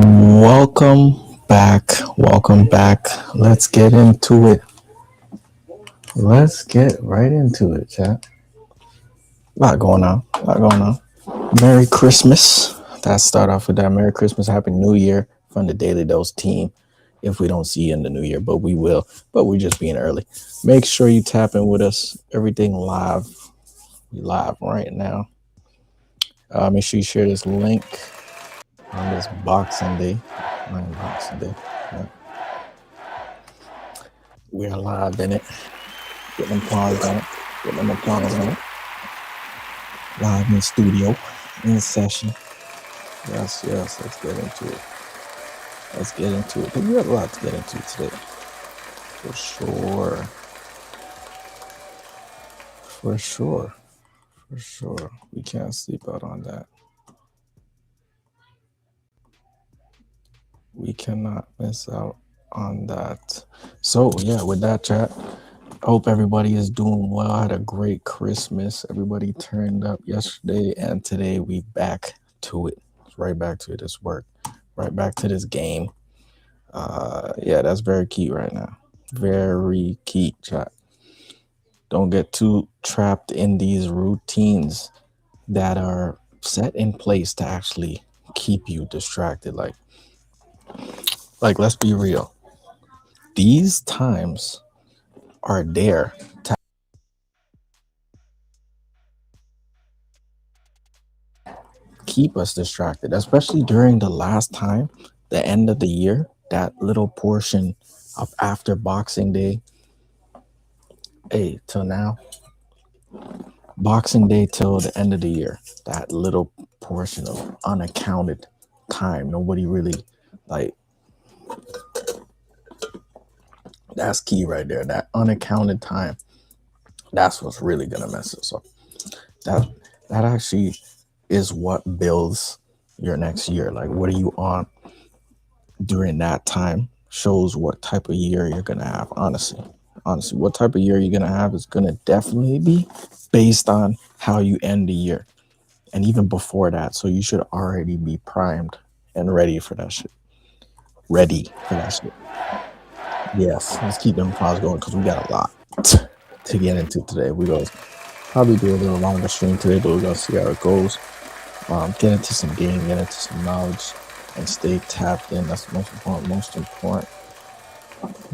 Welcome back. Welcome back. Let's get into it. Let's get right into it, chat. A lot going on. A lot going on. Merry Christmas. Let's start off with that. Merry Christmas. Happy New Year from the Daily Dose team. If we don't see you in the new year, but we will. But we're just being early. Make sure you tap in with us. Everything live. We live right now. Make sure you share this link on this Boxing Day. Boxing Day. Yeah. We are live in it. Get them applause on it. Get them applause on it. Live in studio, in session. Yes, yes. Let's get into it. Let's get into it. We have a lot to get into today. For sure. For sure. For sure. We can't sleep out on that. We cannot miss out on that. So, yeah, with that, chat, hope everybody is doing well. I had a great Christmas. Everybody turned up yesterday, and today we back to it. Right back to this work. Right back to this game. Yeah, that's very key right now. Very key, chat. Don't get too trapped in these routines that are set in place to actually keep you distracted. Like let's be real. These times are there to keep us distracted, especially during the last time, the end of the year, that little portion of after Boxing Day. Hey, till now, Boxing Day till the end of the year, that little portion of unaccounted time. Nobody really like that's key right there. That unaccounted time. That's what's really gonna mess us up. That that actually is what builds your next year. Like what are you on during that time shows what type of year you're gonna have, honestly. Honestly, what type of year you're gonna have is gonna definitely be based on how you end the year. And even before that. So you should already be primed and ready for that shit. Ready for that shit. Yes, let's keep them applause going because we got a lot to get into today. We gonna probably do a little longer stream today, but we're gonna see how it goes. Get into some game, get into some knowledge, and stay tapped in. That's the most important. Most important.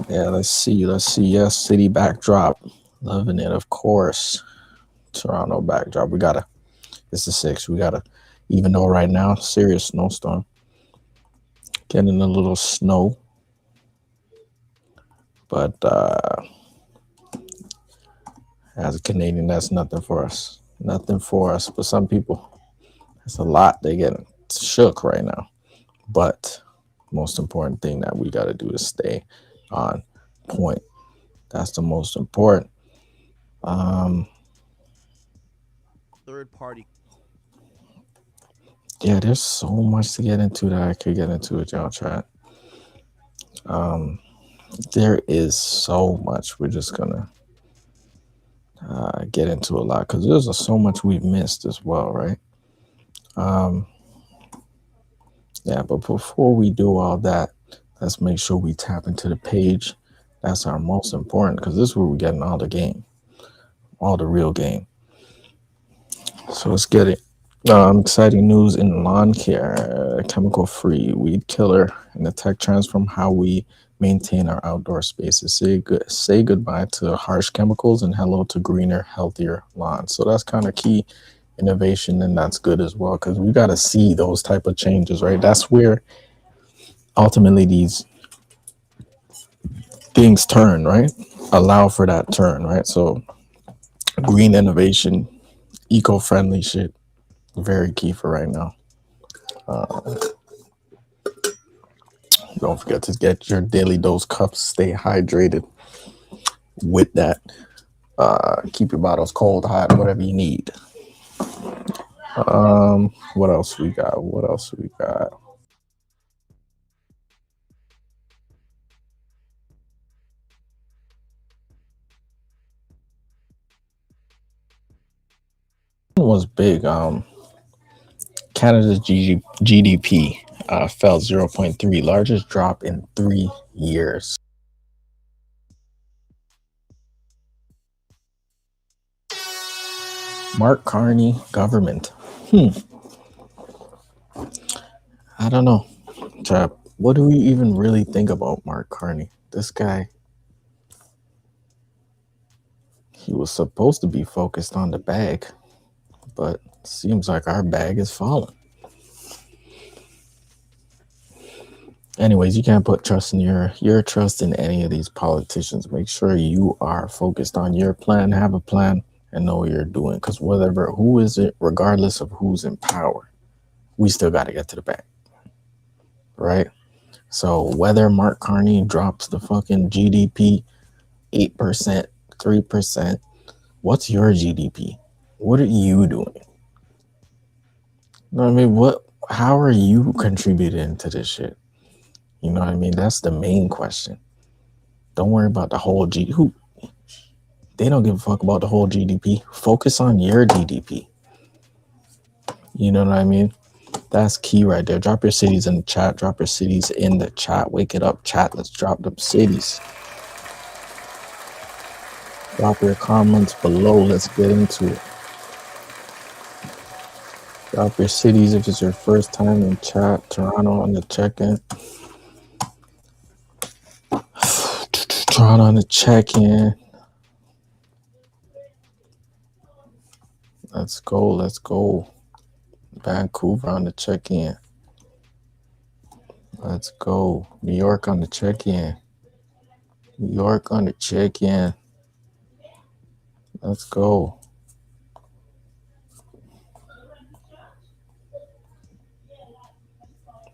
Yeah, let's see. Let's see. Yes, city backdrop. Loving it, of course. Toronto backdrop. We gotta. It's the 6th. We gotta. Even though right now, serious snowstorm. Getting a little snow. But as a Canadian, that's nothing for us. Nothing for us. But some people, it's a lot. They getting shook right now. But most important thing that we got to do is stay on point. That's the most important. Third party. Yeah, there's so much to get into that I could get into with y'all chat. There is so much. We're just gonna get into a lot because there's so much we've missed as well, right? Yeah, but before we do all that, let's make sure we tap into the page. That's our most important because this is where we're getting all the game, all the real game. So let's get it. Exciting news in lawn care, chemical-free weed killer, and the tech transform how we maintain our outdoor spaces. Say goodbye to harsh chemicals and hello to greener, healthier lawns. So that's kind of key innovation, and that's good as well because we got to see those type of changes, right? That's where ultimately these things turn, right? Allow for that turn, right? So green innovation, eco-friendly shit, very key for right now. Don't forget to get your daily dose cups. Stay hydrated with that. Keep your bottles cold, hot, whatever you need. What else we got? What else we got? One was big. Canada's GDP fell 0.3, largest drop in 3 years. Mark Carney government. I don't know. Chap, what do we even really think about Mark Carney? This guy, he was supposed to be focused on the bag, but seems like our bag is falling. Anyways, you can't put trust in your trust in any of these politicians. Make sure you are focused on your plan, have a plan, and know what you're doing. Because who is it, regardless of who's in power, we still got to get to the bag, right? So whether Mark Carney drops the fucking GDP 8%, 3%, what's your GDP? What are you doing? You know what I mean? How are you contributing to this shit? You know what I mean? That's the main question. Don't worry about the whole GDP. They don't give a fuck about the whole GDP. Focus on your GDP. You know what I mean? That's key right there. Drop your cities in the chat. Drop your cities in the chat. Wake it up, chat. Let's drop them cities. Drop your comments below. Let's get into it. Drop your cities if it's your first time in chat. Toronto on the check-in. Toronto on the check-in. Let's go. Let's go. Vancouver on the check-in. Let's go. New York on the check-in. New York on the check-in. Let's go.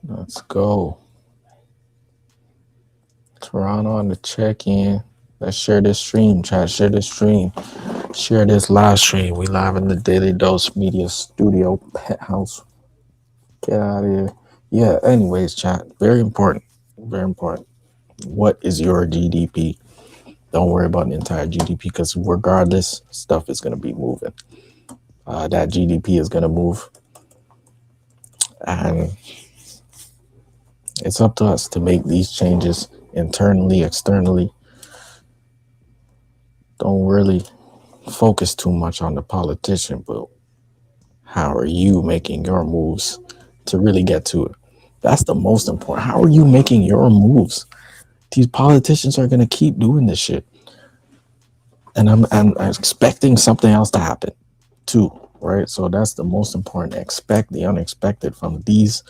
Let's go. Toronto on the check-in. Let's share this stream, chat. Share this stream. Share this live stream. We live in the Daily Dose Media Studio Penthouse. Get out of here. Yeah, anyways, chat. Very important. Very important. What is your GDP? Don't worry about the entire GDP because regardless, stuff is going to be moving. That GDP is going to move. And it's up to us to make these changes internally, externally. Don't really focus too much on the politician, but how are you making your moves to really get to it? That's the most important. How are you making your moves? These politicians are going to keep doing this shit. And I'm expecting something else to happen too, right? So that's the most important. Expect the unexpected from these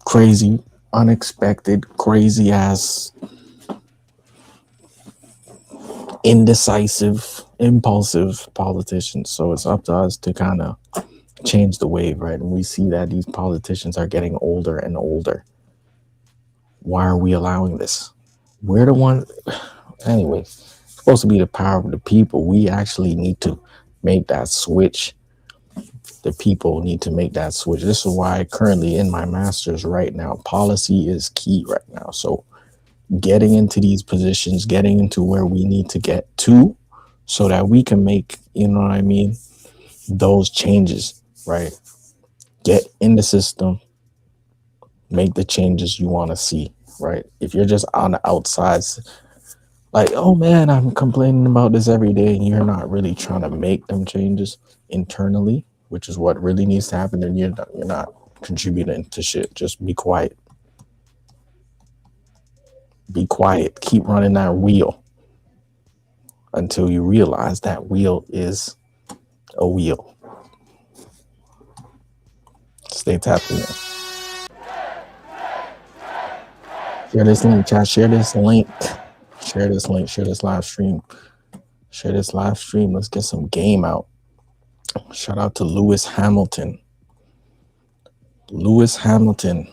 crazy, unexpected, crazy ass, indecisive, impulsive politicians. So it's up to us to kind of change the wave, right? And we see that these politicians are getting older and older. Why are we allowing this? We're the one, anyway, it's supposed to be the power of the people. We actually need to make that switch. The people need to make that switch. This is why currently in my master's right now, policy is key right now. So getting into these positions, getting into where we need to get to so that we can make, you know what I mean, those changes, right? Get in the system, make the changes you want to see, right? If you're just on the outsides, like, oh man, I'm complaining about this every day, and you're not really trying to make them changes internally, which is what really needs to happen, then you're not contributing to shit. Just be quiet. Be quiet. Keep running that wheel until you realize that wheel is a wheel. Stay tapped in. Share this link, chat. Share this link. Share this link. Share this live stream. Share this live stream. Let's get some game out. Shout out to Lewis Hamilton. Lewis Hamilton,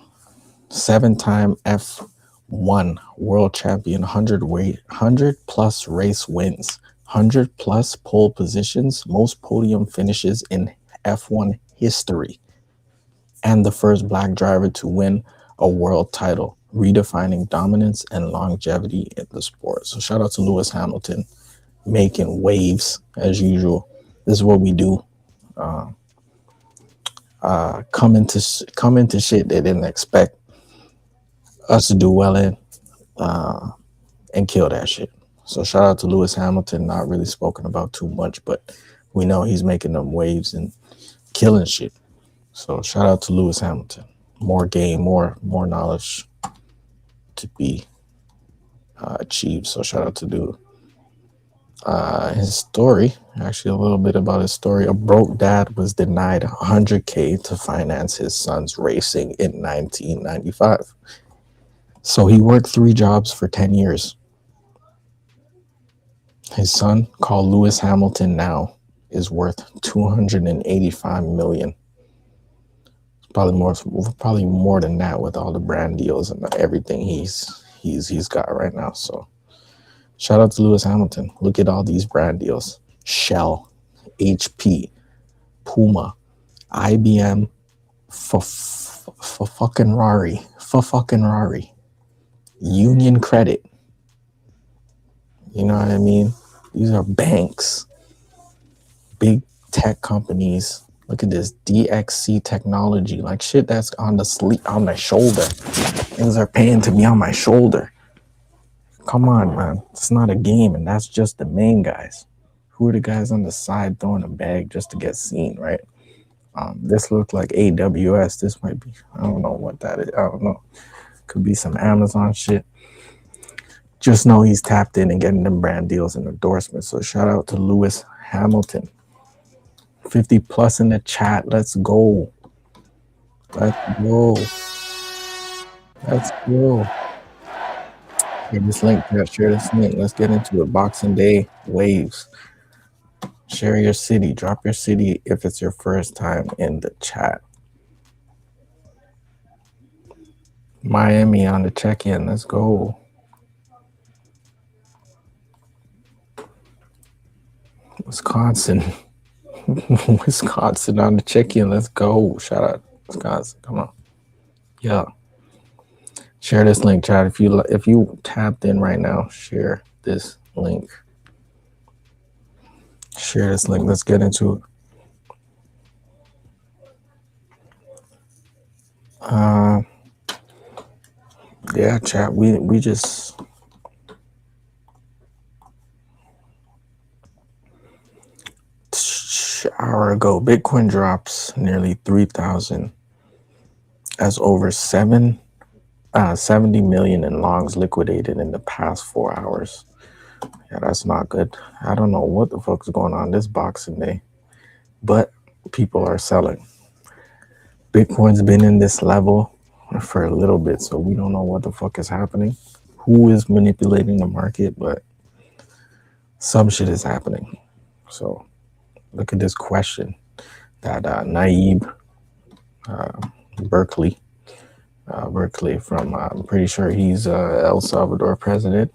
7-time F1 world champion, 100 plus race wins, 100 plus pole positions, most podium finishes in F1 history, and the first black driver to win a world title, redefining dominance and longevity in the sport. So shout out to Lewis Hamilton, making waves as usual. This is what we do. come into shit they didn't expect us to do well in, and kill that shit. So shout out to Lewis Hamilton. Not really spoken about too much, but we know he's making them waves and killing shit. So shout out to Lewis Hamilton. More game, more knowledge to be achieved. So shout out to dude. His story, actually a little bit about his story. A broke dad was denied $100K to finance his son's racing in 1995. So he worked 3 jobs for 10 years. His son, called Lewis Hamilton now, is worth $285 million. Probably more than that with all the brand deals and everything he's got right now. So shout out to Lewis Hamilton. Look at all these brand deals: Shell, HP, Puma, IBM, for fucking Rari, Union Credit. You know what I mean? These are banks, big tech companies. Look at this DXC technology, like shit that's on my shoulder. Things are paying to be on my shoulder. Come on, man. It's not a game, and that's just the main guys. Who are the guys on the side throwing a bag just to get seen, right? This looked like AWS. This might be, I don't know what that is. I don't know. Could be some Amazon shit. Just know he's tapped in and getting them brand deals and endorsements. So shout out to Lewis Hamilton. 50 plus in the chat. Let's go. Let's go. Let's go. Share this link. Share this link. Let's get into it. Boxing Day waves. Share your city. Drop your city if it's your first time in the chat. Miami on the check-in. Let's go. Wisconsin. Wisconsin on the check-in. Let's go. Shout out Wisconsin. Come on. Yeah. Share this link, chat. If you tapped in right now, share this link. Share this link. Let's get into it. Yeah, chat. We just hour ago, Bitcoin drops nearly 3,000 as over 70 million in longs liquidated in the past 4 hours. Yeah, that's not good. I don't know what the fuck's going on this Boxing Day, but people are selling. Bitcoin's been in this level for a little bit, so we don't know what the fuck is happening, who is manipulating the market, but some shit is happening. So look at this question that Naib Berkeley from, I'm pretty sure he's El Salvador president.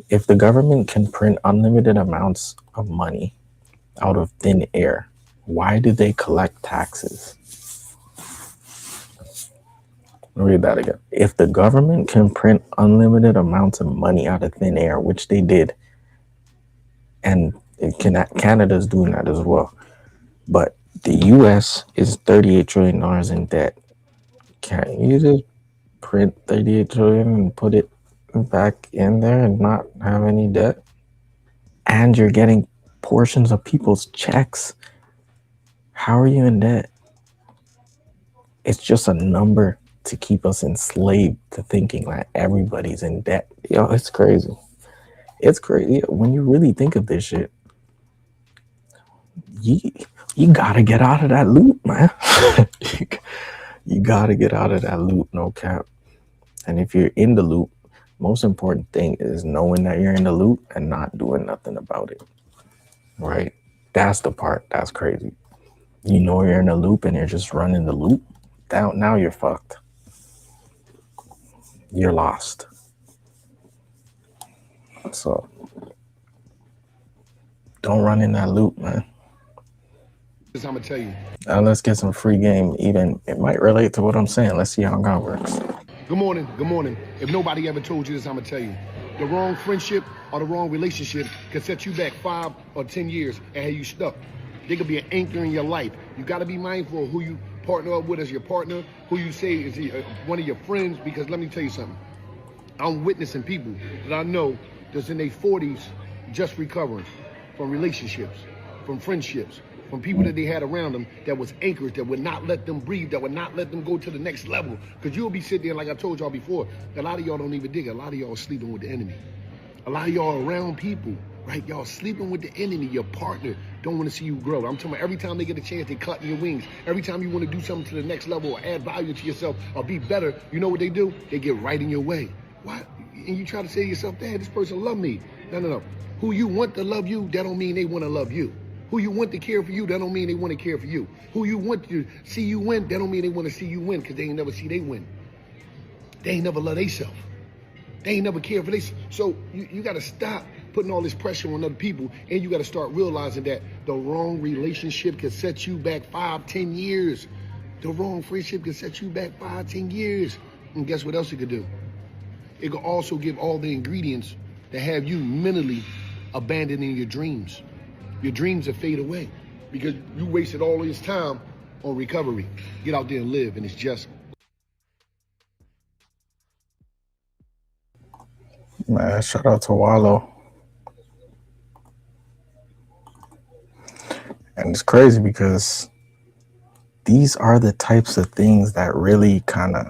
If the government can print unlimited amounts of money out of thin air, why do they collect taxes? Read that again. If the government can print unlimited amounts of money out of thin air, which they did, and Canada's doing that as well, but the US is $38 trillion in debt. Can't you just print 38 trillion and put it back in there and not have any debt? And you're getting portions of people's checks. How are you in debt? It's just a number to keep us enslaved to thinking that everybody's in debt. Yo, it's crazy. It's crazy. When you really think of this shit, you gotta get out of that loop, man. You gotta get out of that loop, no cap. And if you're in the loop, most important thing is knowing that you're in the loop and not doing nothing about it, right? That's the part that's crazy. You know you're in a loop and you're just running the loop. Now you're fucked. You're lost. So don't run in that loop, man. I'm gonna tell you. Let's get some free game. Even it might relate to what I'm saying. Let's see how God works. Good morning. Good morning. If nobody ever told you this, I'm gonna tell you. The wrong friendship or the wrong relationship can set you back 5 or 10 years and have you stuck. They could be an anchor in your life You got to be mindful of who you partner up with as your partner, who you say is one of your friends, because let me tell you something. I'm witnessing people that I know that's in their 40s just recovering from relationships, from friendships, from people that they had around them that was anchors, that would not let them breathe, that would not let them go to the next level. Because you'll be sitting there, like I told y'all before, a lot of y'all don't even dig it. A lot of y'all are sleeping with the enemy. A lot of y'all around people, right? Y'all sleeping with the enemy. Your partner don't want to see you grow. I'm talking about every time they get a chance, they cutting your wings. Every time you want to do something to the next level or add value to yourself or be better, you know what they do? They get right in your way. What? And you try to say to yourself, "Dad, this person love me." No. Who you want to love you, that don't mean they want to love you. Who you want to care for you, that don't mean they want to care for you. Who you want to see you win, that don't mean they want to see you win, because they ain't never see they win. They ain't never love themselves. They ain't never cared for this. So you got to stop putting all this pressure on other people, and you got to start realizing that the wrong relationship can set you back 5-10 years. The wrong friendship can set you back 5-10 years. And guess what else it could do? It could also give all the ingredients that have you mentally abandoning your dreams. Your dreams will fade away because you wasted all this time on recovery. Get out there and live, and it's just. Man, shout out to Wallow. And it's crazy because these are the types of things that really kind of,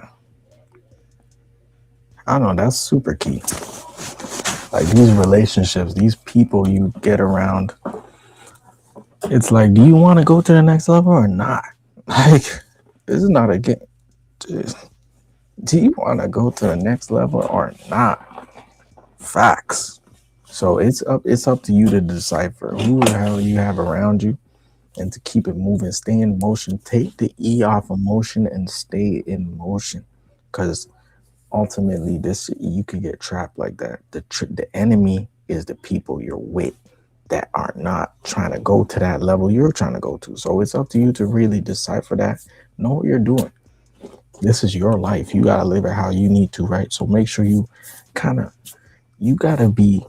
I don't know, that's super key. Like these relationships, these people you get around, it's like, do you want to go to the next level or not? Like, this is not a game. Do you want to go to the next level or not? Facts. So it's up to you to decipher who the hell you have around you and to keep it moving. Stay in motion. Take the E off of motion and stay in motion. Because ultimately, you could get trapped like that. The enemy is the people you're with that are not trying to go to that level you're trying to go to. So it's up to you to really decipher that. Know what you're doing. This is your life. You got to live it how you need to, right? So make sure you got to be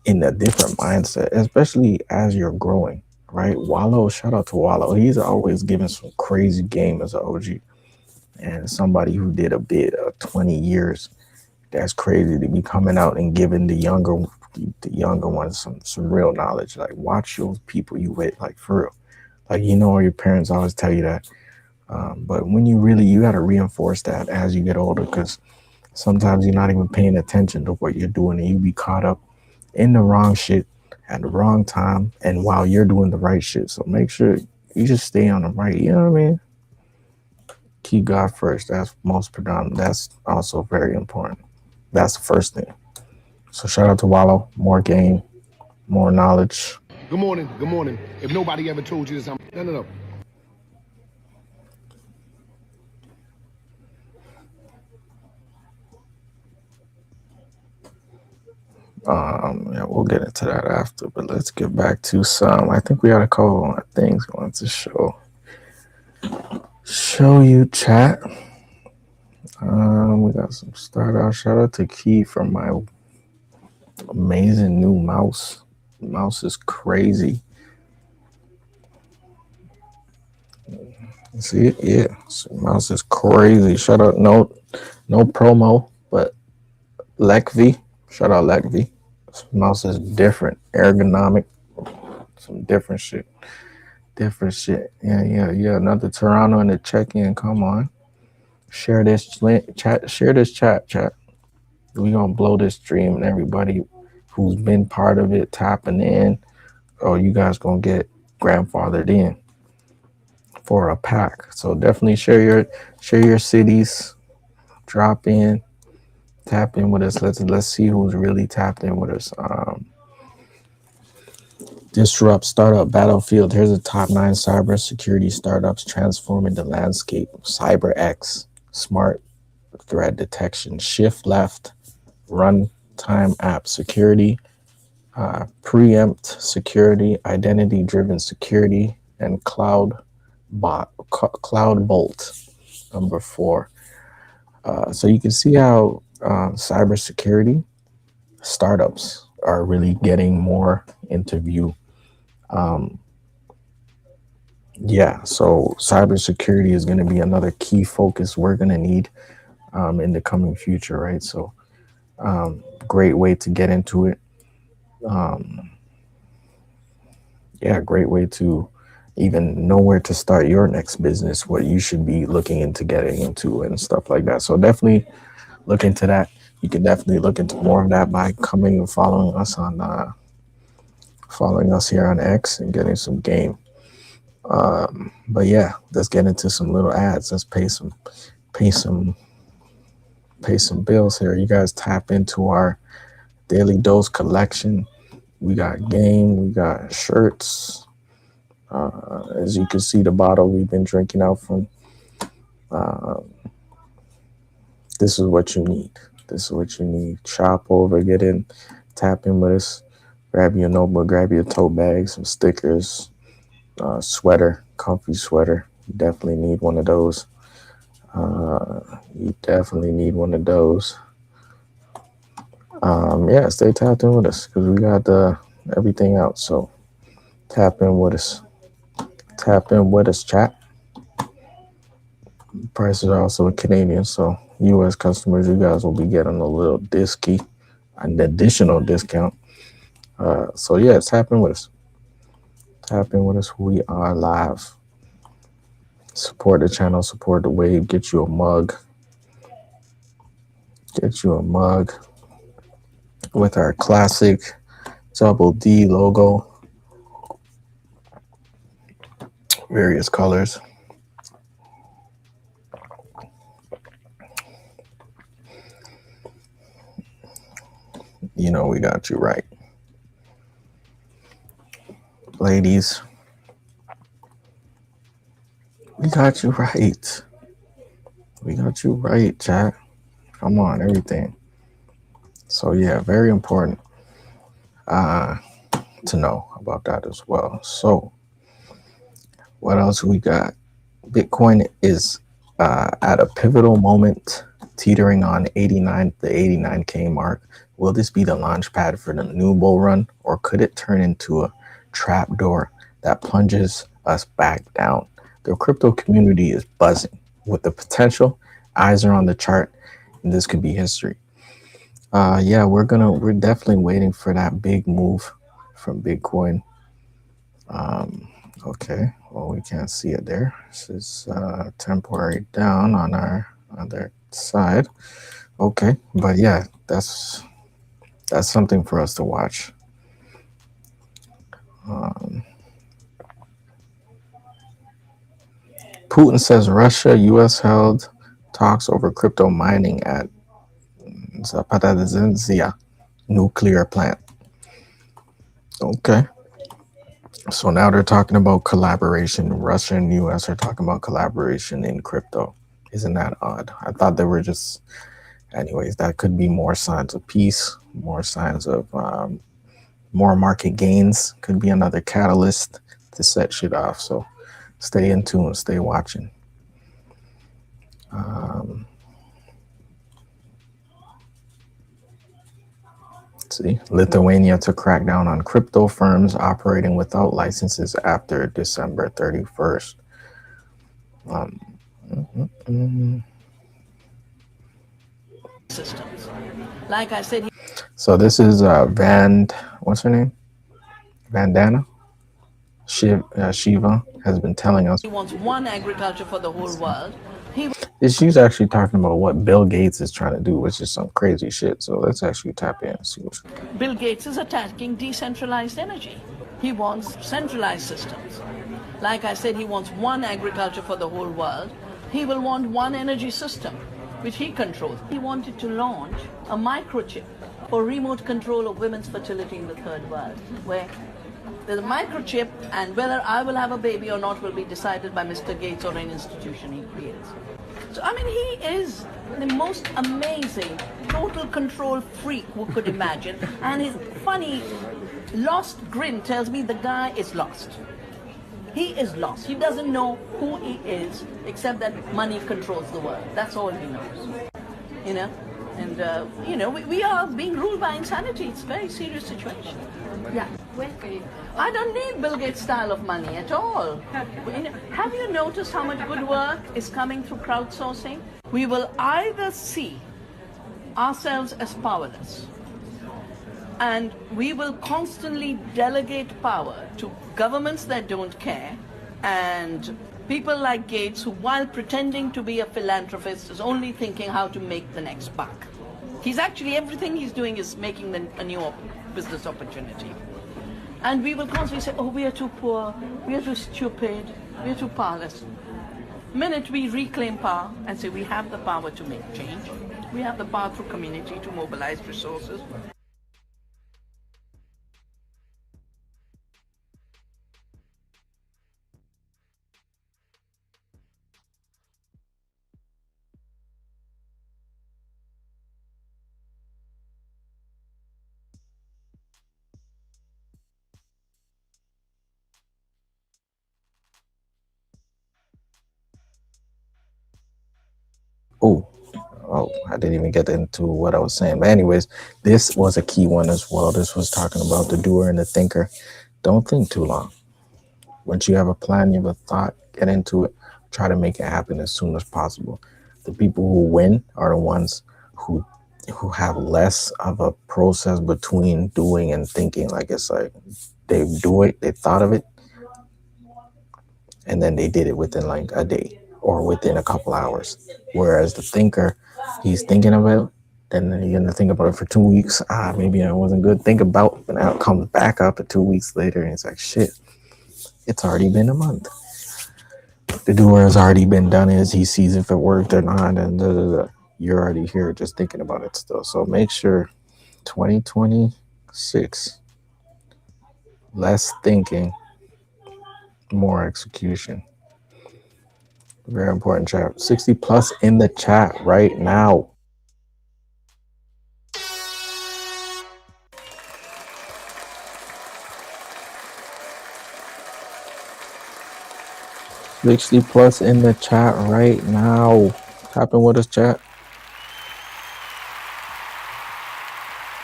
in a different mindset, especially as you're growing, right? Wallow, shout out to Wallow. He's always giving some crazy game as an OG and somebody who did a bit of 20 years. That's crazy to be coming out and giving the younger ones some real knowledge. Like, watch those people you with, like, for real. Like, your parents always tell you that. But when you got to reinforce that as you get older, because sometimes you're not even paying attention to what you're doing and you be caught up in the wrong shit at the wrong time and while you're doing the right shit. So make sure you just stay on the right, you know what I mean? Keep God first. That's most predominant. That's also very important. That's the first thing. So shout out to Wallow. More game, more knowledge. Good morning. Good morning. If nobody ever told you this, no. Yeah, we'll get into that after, but let's get back to some. I think we had a couple of things going to show you, chat. We got some start out. Shout out to Key for my amazing new mouse. The mouse is crazy. See it? Yeah. So mouse is crazy. Shout out, no promo, but Lekvi. Shout out Lekvi. This mouse is different, ergonomic, some different shit. Yeah. Another Toronto in the check-in. Come on. Share this chat. Share this chat. We're gonna blow this stream, and everybody who's been part of it tapping in, you guys gonna get grandfathered in for a pack. So definitely share your cities, drop in, tap in with us. Let's see who's really tapped in with us. Disrupt Startup Battlefield. Here's the top 9 cybersecurity startups transforming the landscape. CyberX, smart threat detection. Shift Left, runtime app security. Preempt security, identity-driven security, and Cloud Bolt, number 4. So you can see how cybersecurity startups are really getting more into view. Yeah, so cybersecurity is going to be another key focus we're going to need in the coming future, right? So, great way to get into it. Um, yeah, great way to even know where to start your next business, what you should be looking into getting into, and stuff like that. So, definitely look into that. You can definitely look into more of that by coming and following us here on X and getting some game. But yeah, let's get into some little ads. Let's pay some pay some bills here. You guys tap into our daily dose collection. We got game, we got shirts. As you can see, the bottle we've been drinking out from. Uh, this is what you need. This is what you need. Shop over, get in, tap in with us. Grab your notebook, grab your tote bag, some stickers, sweater, comfy sweater. You definitely need one of those. You definitely need one of those. Yeah, stay tapped in with us because we got everything out. So tap in with us. Tap in with us, chat. Prices are also Canadian, so U.S. customers, you guys will be getting a little disky, an additional discount. So yeah, tap in with us. Tap in with us. We are live. Support the channel, support the wave. Get you a mug. Get you a mug with our classic double D logo, various colors. You know we got you right. Ladies, we got you right. We got you right, chat. Come on, everything. So yeah, very important to know about that as well. So what else we got? Bitcoin is at a pivotal moment, teetering on the 89K mark. Will this be the launch pad for the new bull run, or could it turn into a trapdoor that plunges us back down? The crypto community is buzzing with the potential. Eyes are on the chart, and this could be history. Yeah, we're definitely waiting for that big move from Bitcoin. Okay, well, we can't see it there. This is temporary down on our other side. Okay, but yeah, that's something for us to watch. Putin says Russia, U.S. held talks over crypto mining at Zaporizhzhia nuclear plant. Okay. So now they're talking about collaboration. Russia and U.S. are talking about collaboration in crypto. Isn't that odd? I thought they were just, anyways, that could be more signs of peace, more signs of more market gains. Could be another catalyst to set shit off. So stay in tune, stay watching. See, Lithuania to crack down on crypto firms operating without licenses after December 31st. Systems. Like I said, So this is what's her name? Vandana? Shiva has been telling us. he wants one agriculture for the whole world. She's actually talking about what Bill Gates is trying to do, which is some crazy shit. So let's actually tap in and see what's going on. Bill Gates is attacking decentralized energy. He wants centralized systems. Like I said, he wants one agriculture for the whole world. He will want one energy system, which he controls. He wanted to launch a microchip for remote control of women's fertility in the third world, where there's a microchip and whether I will have a baby or not will be decided by Mr. Gates or an institution he creates. So, I mean, he is the most amazing, total control freak who could imagine. And his funny, lost grin tells me the guy is lost. He is lost. He doesn't know who he is, except that money controls the world. That's all he knows. You know? And, we are being ruled by insanity. It's a very serious situation. Yeah. I don't need Bill Gates' style of money at all. Have you noticed how much good work is coming through crowdsourcing? We will either see ourselves as powerless, and we will constantly delegate power to governments that don't care and people like Gates, who, while pretending to be a philanthropist, is only thinking how to make the next buck. He's actually, everything he's doing is making a new business opportunity. And we will constantly say, oh, we are too poor, we are too stupid, we are too powerless. The minute we reclaim power and say we have the power to make change, we have the power through community to mobilize resources. Oh, I didn't even get into what I was saying. But anyways, this was a key one as well. This was talking about the doer and the thinker. Don't think too long. Once you have a plan, you have a thought, get into it. Try to make it happen as soon as possible. The people who win are the ones who have less of a process between doing and thinking. Like, it's like they do it, they thought of it, and then they did it within like a day or within a couple hours. Whereas the thinker, he's thinking about it, then you're gonna think about it for 2 weeks. Maybe I wasn't good. Think about, but now it comes back up 2 weeks later, and it's like, shit, it's already been a month. The doer has already been done. Is he sees if it worked or not, and you're already here just thinking about it still. So make sure 2026, less thinking, more execution. Very important, chat. 60 plus in the chat right now. $60 plus in the chat right now. Tapping with us, chat.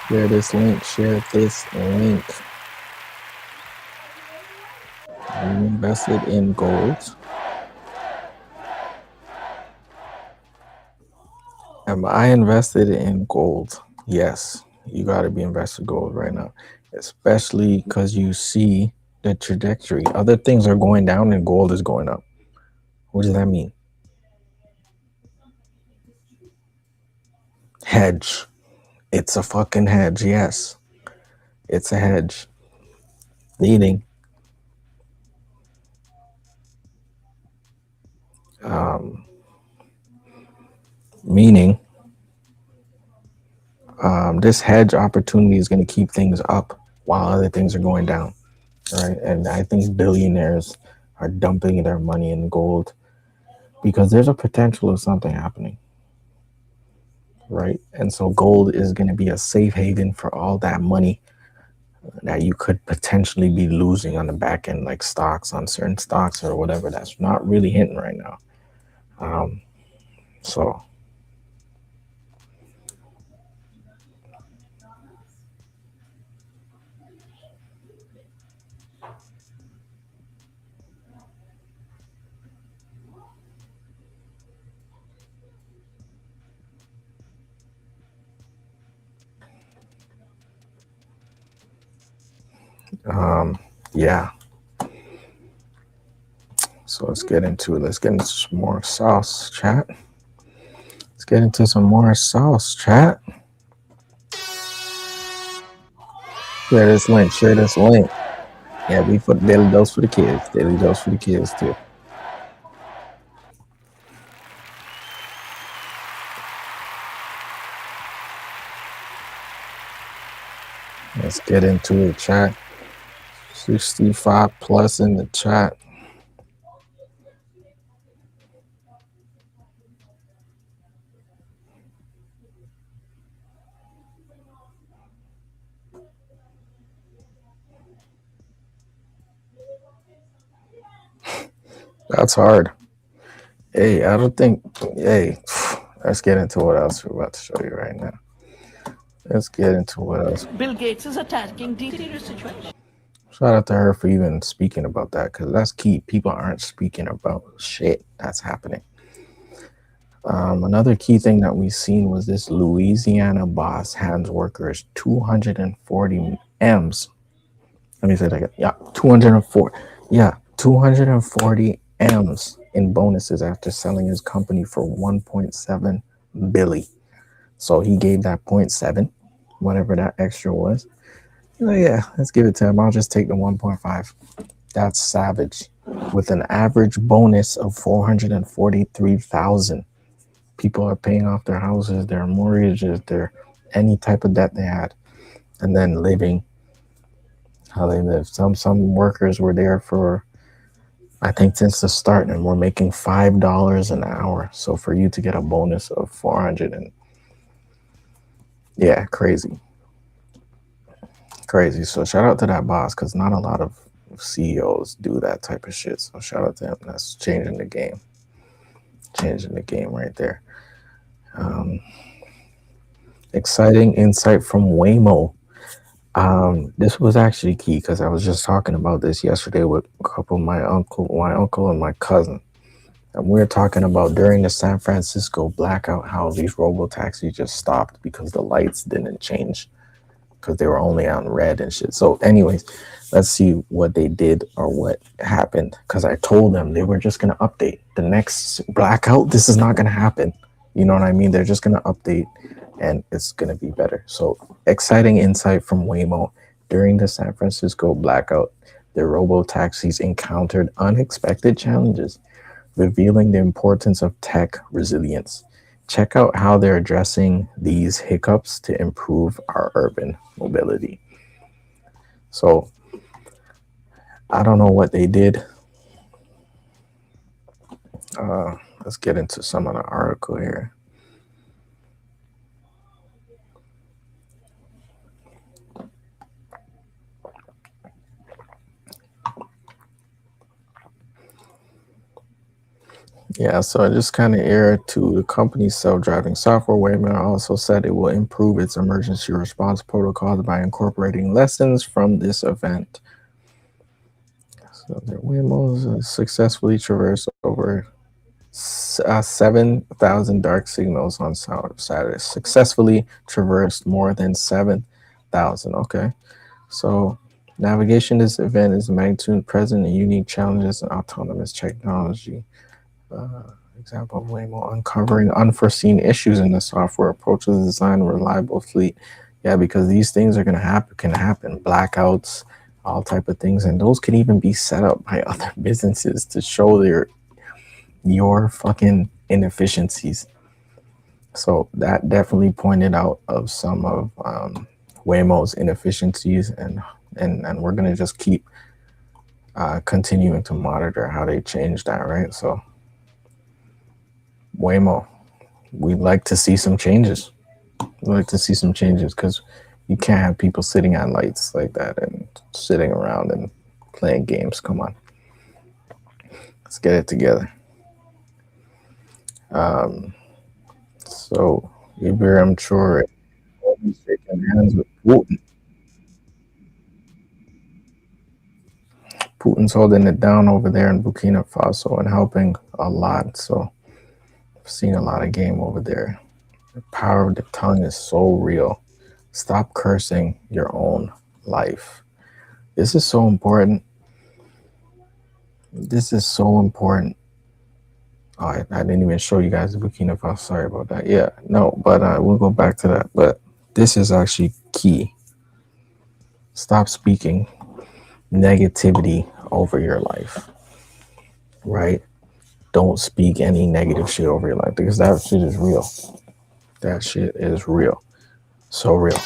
Share this link. Share this link. Are you invested in gold? Am I invested in gold? Yes, you got to be invested in gold right now, especially because you see the trajectory. Other things are going down and gold is going up. What does that mean? Hedge. It's a fucking hedge. Yes, it's a hedge. Meaning, this hedge opportunity is going to keep things up while other things are going down, right? And I think billionaires are dumping their money in gold because there's a potential of something happening, right? And so gold is going to be a safe haven for all that money that you could potentially be losing on the back end, like stocks, on certain stocks or whatever. That's not really hitting right now. So yeah. So let's get into it. Let's get into some more sauce, chat. Let's get into some more sauce, chat. Share this link. Share this link. Yeah, we put daily dose for the kids. Daily dose for the kids too. Let's get into it, chat. 65 plus in the chat. That's hard. Hey, I don't think, hey, let's get into what else we're about to show you right now. Let's get into what else. Bill Gates is attacking DC. Serious situation. Shout out to her for even speaking about that, because that's key. People aren't speaking about shit that's happening. Another key thing that we seen was this Louisiana boss hands workers 240 M's. Let me say that again. Yeah, 204. Yeah, 240 M's in bonuses after selling his company for 1.7 billion. So he gave that 0.7, whatever that extra was. Yeah, let's give it to him. I'll just take the 1.5. That's savage. With an average bonus of 443,000. People are paying off their houses, their mortgages, their any type of debt they had, and then living how they live. Some workers were there for, I think, since the start, and we're making $5 an hour. So for you to get a bonus of 400 and yeah, crazy. So shout out to that boss, because not a lot of CEOs do that type of shit. So shout out to him. That's changing the game. Changing the game right there. Exciting insight from Waymo. This was actually key because I was just talking about this yesterday with a couple of my uncle and my cousin. And we were talking about during the San Francisco blackout how these robo-taxis just stopped because the lights didn't change because they were only on red and shit. So anyways, let's see what they did or what happened, because I told them they were just going to update. The next blackout, this is not going to happen. You know what I mean? They're just going to update and it's going to be better. So exciting insight from Waymo. During the San Francisco blackout, the robo-taxis encountered unexpected challenges, revealing the importance of tech resilience. Check out how they're addressing these hiccups to improve our urban mobility. So I don't know what they did. Let's get into some of the article here. Yeah, so it just kind of aired to the company's self-driving software. Waymo also said it will improve its emergency response protocols by incorporating lessons from this event. So the Waymo successfully traversed over 7,000 dark signals on Saturday. Successfully traversed more than 7,000. Okay, so navigation this event is magnitude present and unique challenges in autonomous technology. Example of Waymo uncovering unforeseen issues in the software approach to design a reliable fleet. Yeah, because these things are going to happen, blackouts, all type of things, and those can even be set up by other businesses to show your fucking inefficiencies. So that definitely pointed out of some of Waymo's inefficiencies, and we're going to just keep continuing to monitor how they change that, right? So Waymo, we'd like to see some changes. We'd like to see some changes, because you can't have people sitting on lights like that and sitting around and playing games. Come on. Let's get it together. So Ibrahim Traore shaking hands with Putin. Putin's holding it down over there in Burkina Faso and helping a lot. So I've seen a lot of game over there. The power of the tongue is so real. Stop cursing your own life. This is so important. This is so important. Oh, I didn't even show you guys the Burkina Faso. Sorry about that. Yeah, no, but we'll go back to that. But this is actually key. Stop speaking negativity over your life, right? Don't speak any negative shit over your life, because that shit is real. That shit is real. So real.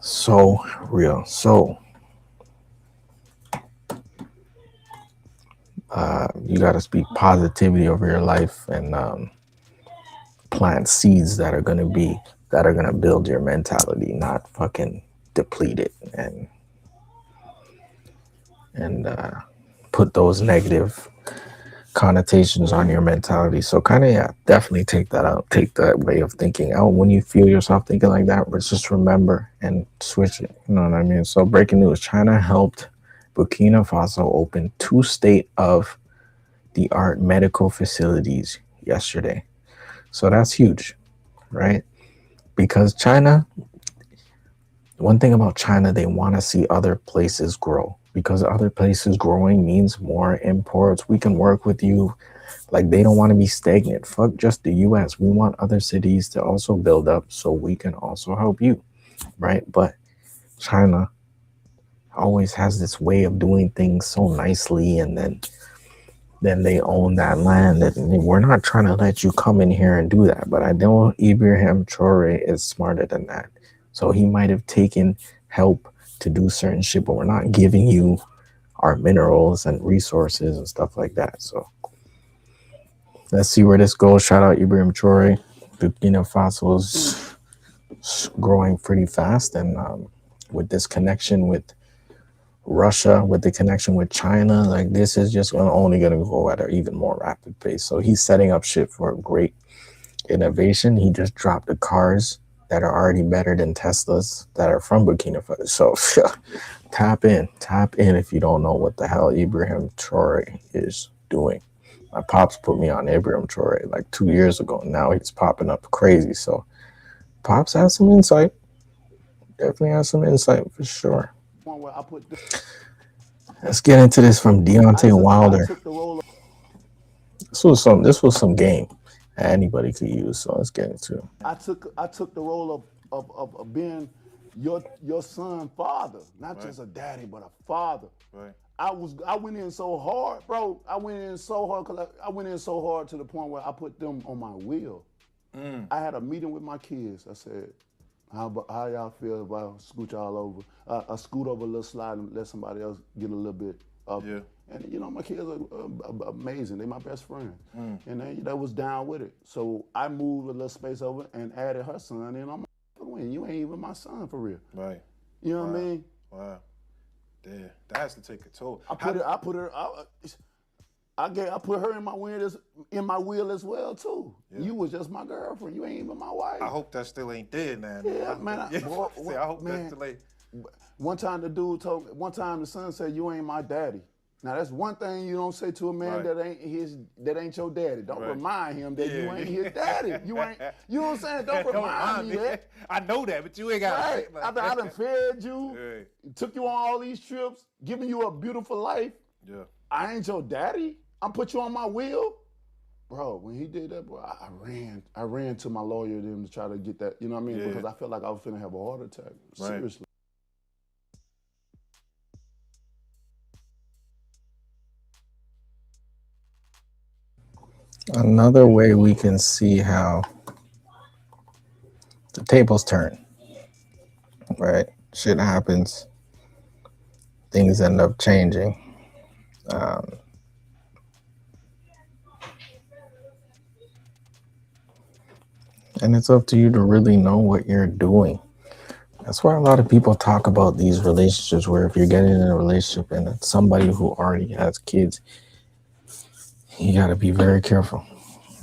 So real. So you got to speak positivity over your life and plant seeds that are going to build your mentality, not fucking deplete it and put those negative connotations on your mentality. So kind of, yeah, definitely take that out. Take that way of thinking out. When you feel yourself thinking like that, just remember and switch it. You know what I mean? So breaking news, China helped Burkina Faso open 2 state-of-the-art medical facilities yesterday. So that's huge, right? Because China, one thing about China, they want to see other places grow, because other places growing means more imports. We can work with you. Like, they don't want to be stagnant. Fuck just the US. We want other cities to also build up so we can also help you, right? But China always has this way of doing things so nicely, and then they own that land. And we're not trying to let you come in here and do that. But I know Ibrahim Traore is smarter than that. So he might have taken help to do certain shit, but we're not giving you our minerals and resources and stuff like that. So let's see where this goes. Shout out Ibrahim Traore. Burkina Faso's growing pretty fast, and with this connection with Russia, with the connection with China, like, this is just only going to go at an even more rapid pace. So he's setting up shit for a great innovation. He just dropped the cars that are already better than Teslas that are from Burkina Faso. So tap in if you don't know what the hell Ibrahim Traore is doing. My pops put me on Ibrahim Traore like 2 years ago, and now he's popping up crazy. So pops has some insight. Definitely has some insight for sure. Let's get into this from Deontay Wilder. This was some game anybody could use. So let's get into it. I took the role of being your son father, not just a daddy, but a father. Right. I went in so hard, bro. I went in so hard to the point where I put them on my wheel. I had a meeting with my kids. I said, how y'all feel if I scoot y'all over? I scoot over a little slide and let somebody else get a little bit up. Yeah. And you know, my kids are amazing. They my best friend. And they was down with it. So I moved a little space over and added her son in. I'm like, you ain't even my son for real. Right. You know what I mean? Wow. Yeah, that has to take a toll. I put her in my wheel as well too. Yeah. You was just my girlfriend. You ain't even my wife. I hope that still ain't dead now. Yeah, man. I hope that still ain't. One time the son said, "You ain't my daddy." Now that's one thing you don't say to a man that ain't your daddy. Don't remind him that you ain't his daddy. You know what I'm saying? Don't remind me that. I know that, but you ain't got right. I done fed you, took you on all these trips, giving you a beautiful life. Yeah. I ain't your daddy. I'm put you on my wheel. Bro, when he did that, bro, I ran to my lawyer then to try to get that, you know what I mean? Because I felt like I was finna have a heart attack. Seriously. Another way we can see how the tables turn, right? Shit happens. Things end up changing. And it's up to you to really know what you're doing. That's why a lot of people talk about these relationships where if you're getting in a relationship and it's somebody who already has kids, you got to be very careful.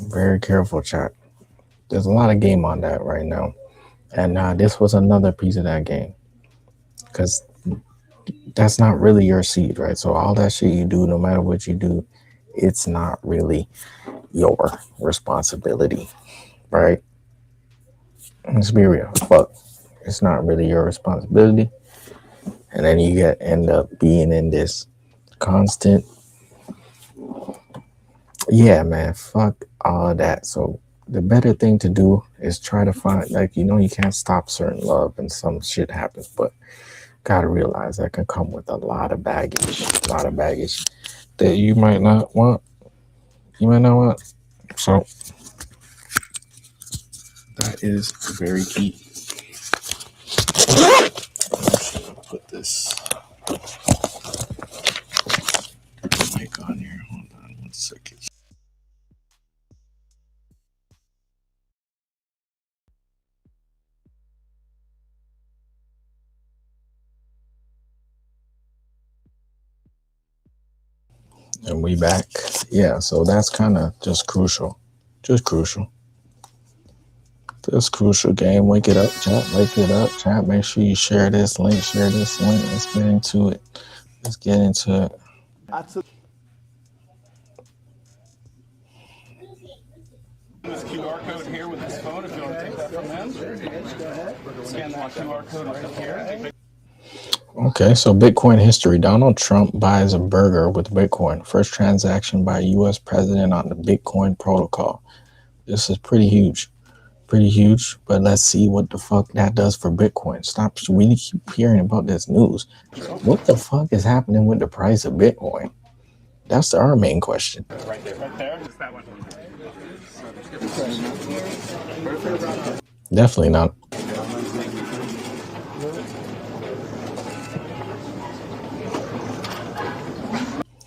Very careful, chat. There's a lot of game on that right now. And this was another piece of that game. Because that's not really your seed, right? So all that shit you do, no matter what you do, it's not really your responsibility, right? Let's be real. Fuck. It's not really your responsibility. And then you end up being in this constant, yeah, man, fuck all of that. So the better thing to do is try to find, like, you can't stop certain love and some shit happens, but gotta realize that can come with a lot of baggage that you might not want. So that is very key. Put this mic on here. Hold on 1 second. And we back. Yeah, so that's kind of just crucial. Just crucial. This crucial game. Wake it up, chat. Wake it up, chat. Make sure you share this link. Share this link. Let's get into it. Let's get into it. I took This QR code here with this phone, if you want to take that from him. Scan that QR code right here. Okay, so Bitcoin history. Donald Trump buys a burger with Bitcoin. First transaction by a U.S. president on the Bitcoin protocol. This is pretty huge. Pretty huge, but let's see what the fuck that does for Bitcoin. Stop. We keep hearing about this news. What the fuck is happening with the price of Bitcoin? That's our main question. Right there. Right there. Just that one. Definitely not.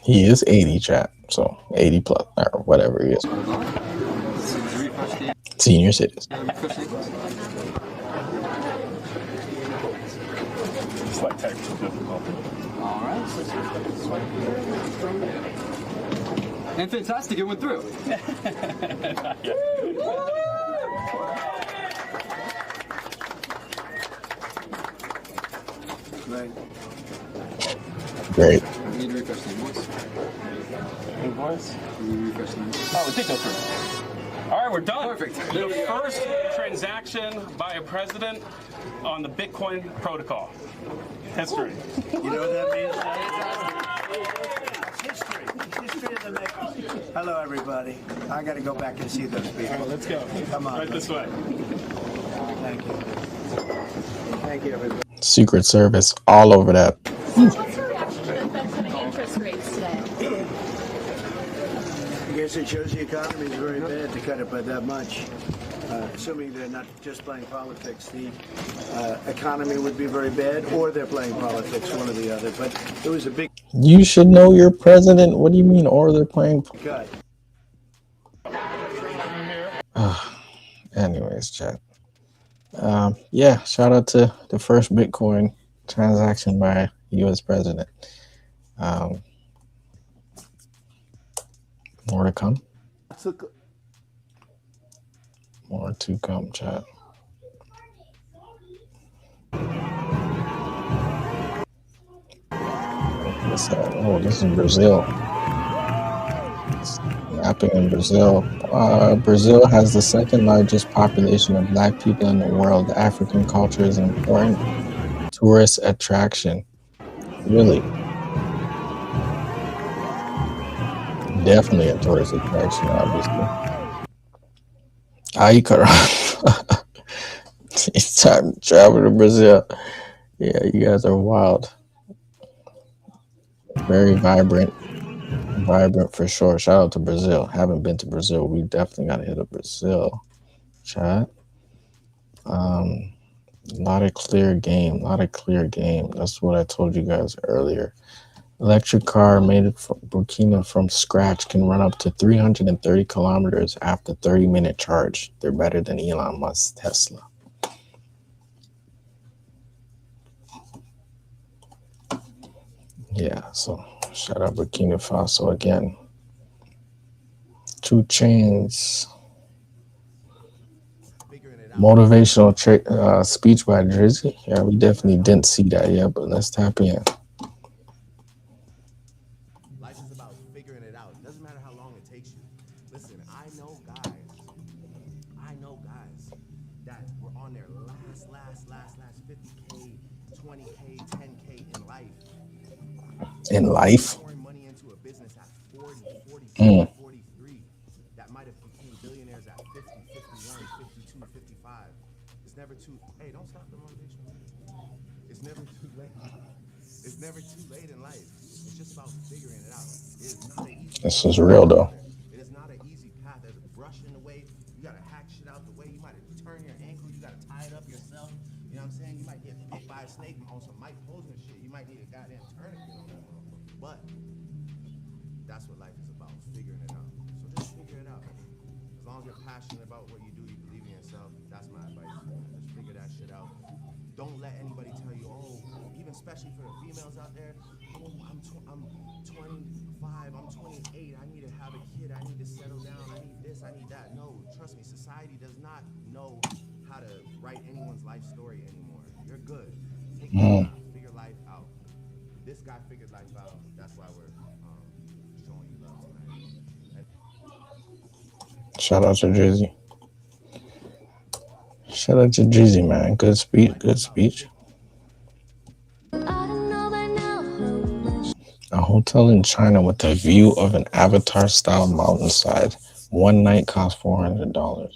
He is 80, chat. So 80 plus or whatever he is. Senior citizen. It's like technical difficulty. All right. And fantastic, it went through. Great. I need to refresh the invoice. Invoice? Refresh the invoice. Oh, it did go through. All right, we're done. Perfect. The first transaction by a president on the Bitcoin protocol. History. You know what that means? It's history. It's history of the making. Hello, everybody. I got to go back and see those people. All right, let's go. Come on. Right this way. Thank you. Thank you, everybody. Secret Service all over that. What's your reaction to the Fed cutting interest rates today? I guess it shows the economy is very bad to cut it by that much. Assuming they're not just playing politics, the economy would be very bad, or they're playing politics, one or the other. But it was a big You should know your president. What do you mean? Or they're playing. cut. Anyways, chat. Yeah, shout out to the first Bitcoin transaction by U.S. president. More to come. I took More to come, chat. What's that? Oh, this is Brazil. Snapping in Brazil. Brazil has the second largest population of Black people in the world. African culture is an important tourist attraction. Really? Definitely a tourist attraction, obviously. You cut around. It's time to travel to Brazil. Yeah, you guys are wild. Very vibrant for sure. Shout out to Brazil. Haven't been to Brazil. We definitely got to hit up Brazil. Chat. Not a clear game. That's what I told you guys earlier. Electric car made it from Burkina from scratch can run up to 330 kilometers after 30-minute charge. They're better than Elon Musk's Tesla. Yeah, so shout out Burkina Faso again. 2 Chainz. Motivational speech by Drizzy. Yeah, we definitely didn't see that yet, but let's tap in. Life is about figuring it out. It doesn't matter how long it takes you. Listen, I know guys that were on their last 50K, 20K, 10K in life. In life? Pouring money into a business at 40, 42, 43 that might have became billionaires at 50, 51, 52, 55. It's never too, hey, don't stop the motivation. It's never too late. It's never too late in life. It's just about figuring it out. It is not an easy This is real though. It is not an easy path. There's a brush in the way. You gotta hack shit out the way. You might have turned your ankle. You gotta tie it up yourself. You know what I'm saying? You might get bit by a snake on some Mike Posner shit. You might need a goddamn tourniquet on that motherfucker. But that's what life is about, figuring it out. So just figure it out. As long as you're passionate about what you do, you believe in yourself, that's my advice. Just figure that shit out. Don't let anybody tell you, oh, even especially for the females out there, oh, I'm 24 25, I'm 28, I need to have a kid, I need to settle down, I need this, I need that. No, trust me, society does not know how to write anyone's life story anymore. You're good. Take your time, figure life out. This guy figured life out. That's why we're showing you love tonight. Shout out to Drizzy. Shout out to Drizzy, man. Good speech. Good speech. A hotel in China with a view of an avatar-style mountainside. One night cost $400.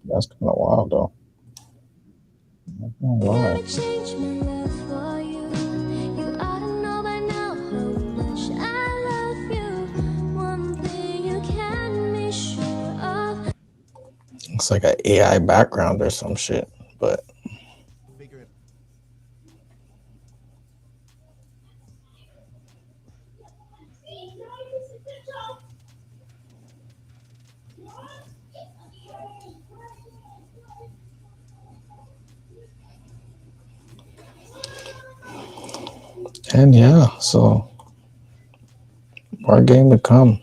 That's kind of wild, though. Wow. It's like an AI background or some shit, but and yeah, so more game to come.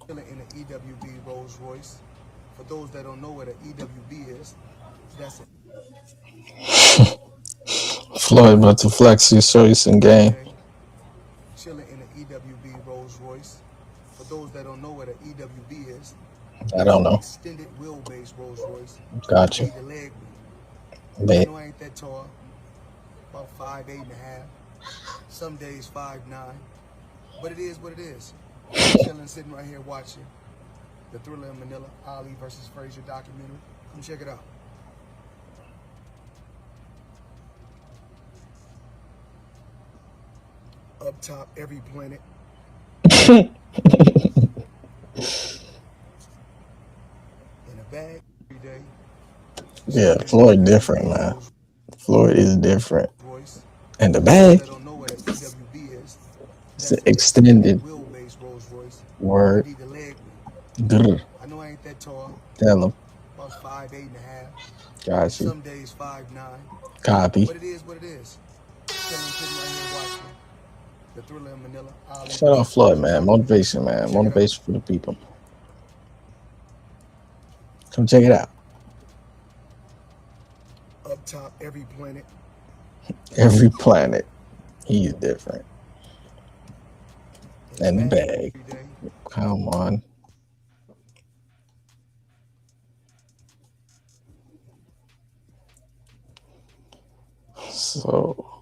In an EWB Rolls Royce. For those that don't know what an EWB is, that's it. Floyd about to flex his choice in game. Chilling in an EWB Rolls Royce. For those that don't know what an EWB is, I don't know. Extended wheelbase Rolls Royce. Gotcha. The leg They, I know I ain't that tall. About 5'8.5". Some days 5'9". But it is what it is. Chilling, sitting right here watching the Thriller in Manila, Ali versus Frazier documentary. Come check it out. Up top, every planet. In a bag every day. yeah, Floyd different, man. Floyd is different. And the bag, it's an extended word. Grr. I know I ain't that tall. Tell him. About 5'8.5". Got you. Some days 5'9". Copy. But it is what it is. Sitting right here watching the Thriller in Manila. Shout out Floyd, man. Motivation, man. Motivation for the people. Come check it out. Up top, every planet. Every planet. He's different. And the bag. Come on. So,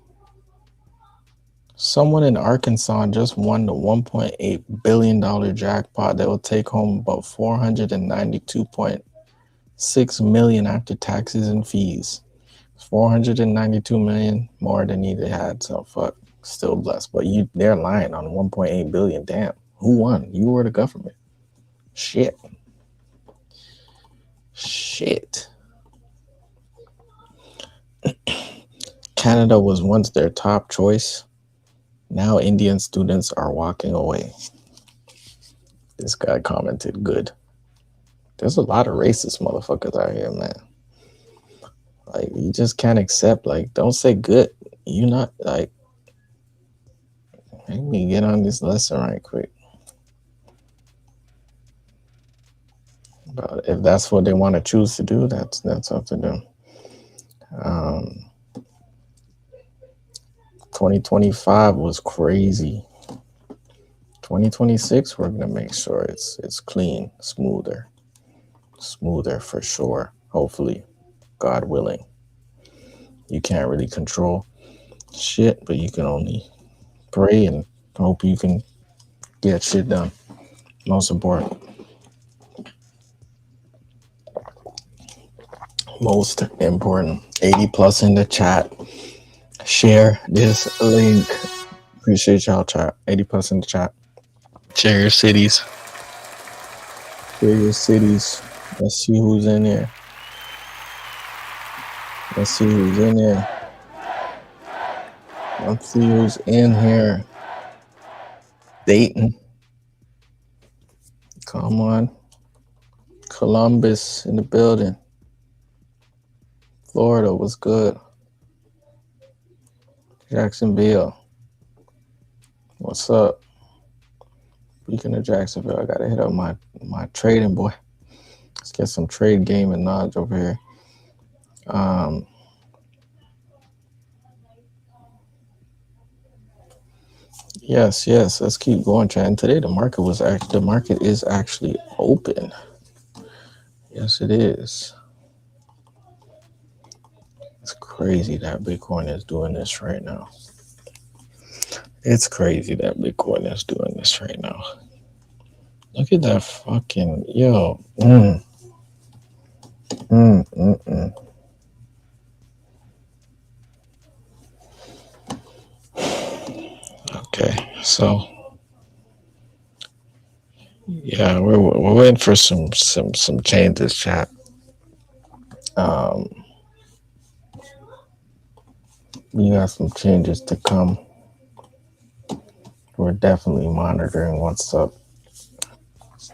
someone in Arkansas just won the $1.8 billion jackpot that will take home about $492.6 million after taxes and fees. 492 million more than he had, so fuck, still blessed. But they're lying on 1.8 billion. Damn, who won? You or the government? Shit. Canada was once their top choice. Now Indian students are walking away. This guy commented, good. There's a lot of racist motherfuckers out here, man. Like, you just can't accept, like, don't say good. You not, like, let me get on this lesson right quick. But if that's what they want to choose to do, that's up to them. 2025 was crazy. 2026, we're gonna make sure it's clean, smoother for sure. Hopefully, God willing. You can't really control shit, but you can only pray and hope you can get shit done. Most important. Most important. 80 plus in the chat. Share this link. Appreciate y'all, chat. 80 plus in the chat. Share your cities. Let's see who's in here. Let's see who's in here. Let's see who's in here. Dayton. Come on. Columbus in the building. Florida, what's good? Jacksonville. What's up? Speaking of Jacksonville, I gotta hit up my trading boy. Let's get some trade game and knowledge over here. Yes. Let's keep going, Chad. And today the market is actually open. Yes, it is. It's crazy that Bitcoin is doing this right now. It's crazy that Bitcoin is doing this right now. Look at that fucking yo. Okay, so yeah, we're waiting for some changes, chat. We got some changes to come. We're definitely monitoring what's up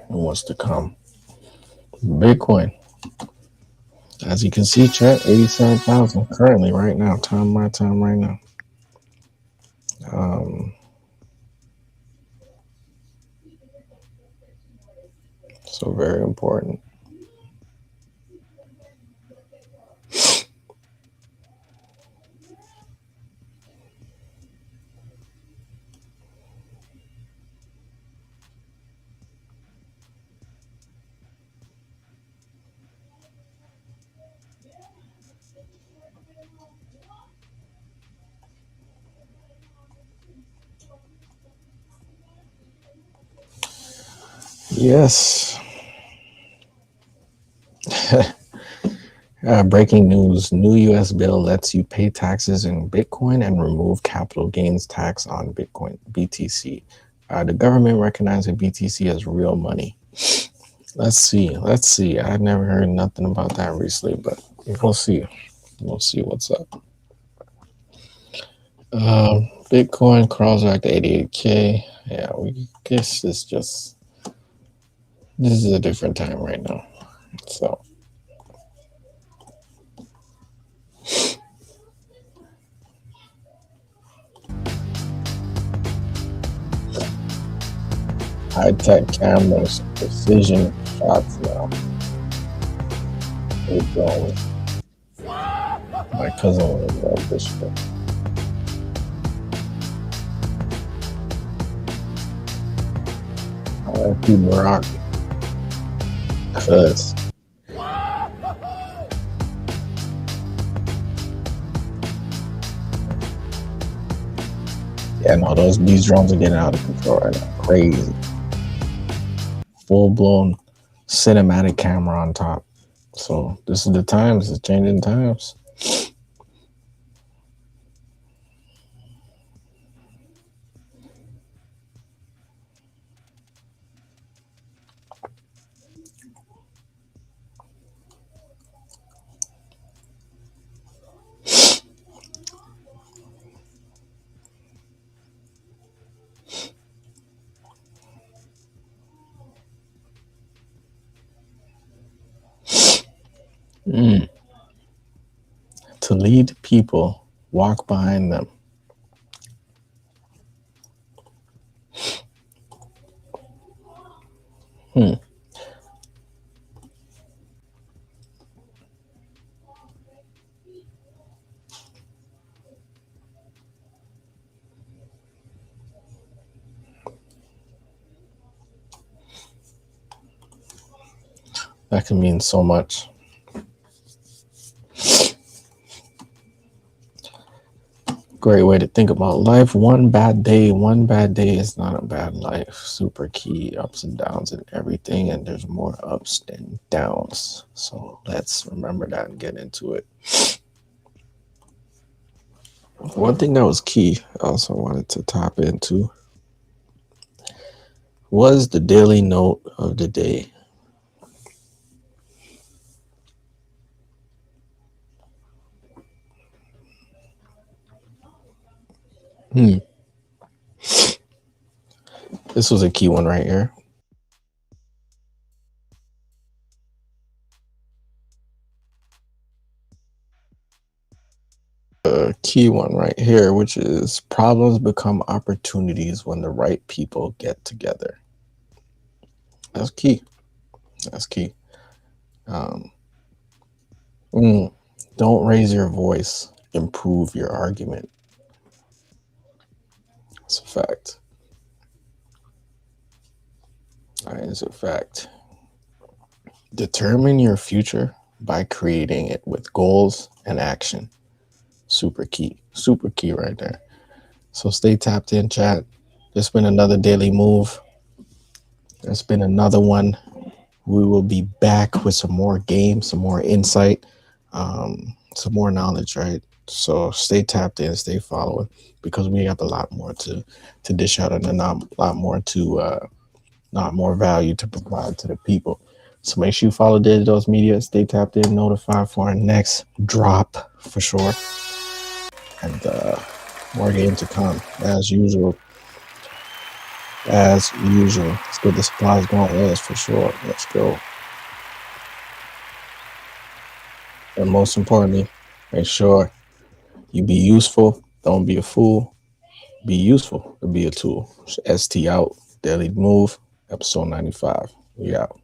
and what's to come. Bitcoin, as you can see, chat, 87,000 currently right now. My time right now. So very important. Yes. Breaking news. New U.S. bill lets you pay taxes in Bitcoin and remove capital gains tax on Bitcoin, BTC. The government recognizes BTC as real money. Let's see. I've never heard nothing about that recently, but we'll see. We'll see what's up. Bitcoin crawls back to 88K. Yeah, we guess this is a different time right now. So high-tech cameras, precision shots now. We're going. My cousin would love this shit. R.I.P. Barack. Cuz. Yeah, no, these drones are getting out of control right now. Crazy. Full-blown cinematic camera on top. So this is the times. It's changing times. To lead people, walk behind them. That can mean so much. Great way to think about life. One bad day is not a bad life. Super key, ups and downs and everything, and there's more ups than downs. So let's remember that and get into it. One thing that was key, I also wanted to tap into, was the daily note of the day. This was a key one right here. A key one right here, which is problems become opportunities when the right people get together. That's key. That's key. Don't raise your voice. Improve your argument. It's a fact. That is a fact. Determine your future by creating it with goals and action. Super key. Super key right there. So stay tapped in, chat. There's been another daily move. There's been another one. We will be back with some more games, some more insight, some more knowledge, right? So stay tapped in, stay following, because we have a lot more to dish out and a lot more value to provide to the people. So make sure you follow Digital's Media, stay tapped in, notified for our next drop for sure. And more games to come as usual. As usual. Let's get the supplies going. Yes, for sure. Let's go. And most importantly, make sure you be useful. Don't be a fool. Be useful. Be a tool. ST out. Daily Move, episode 95. We out.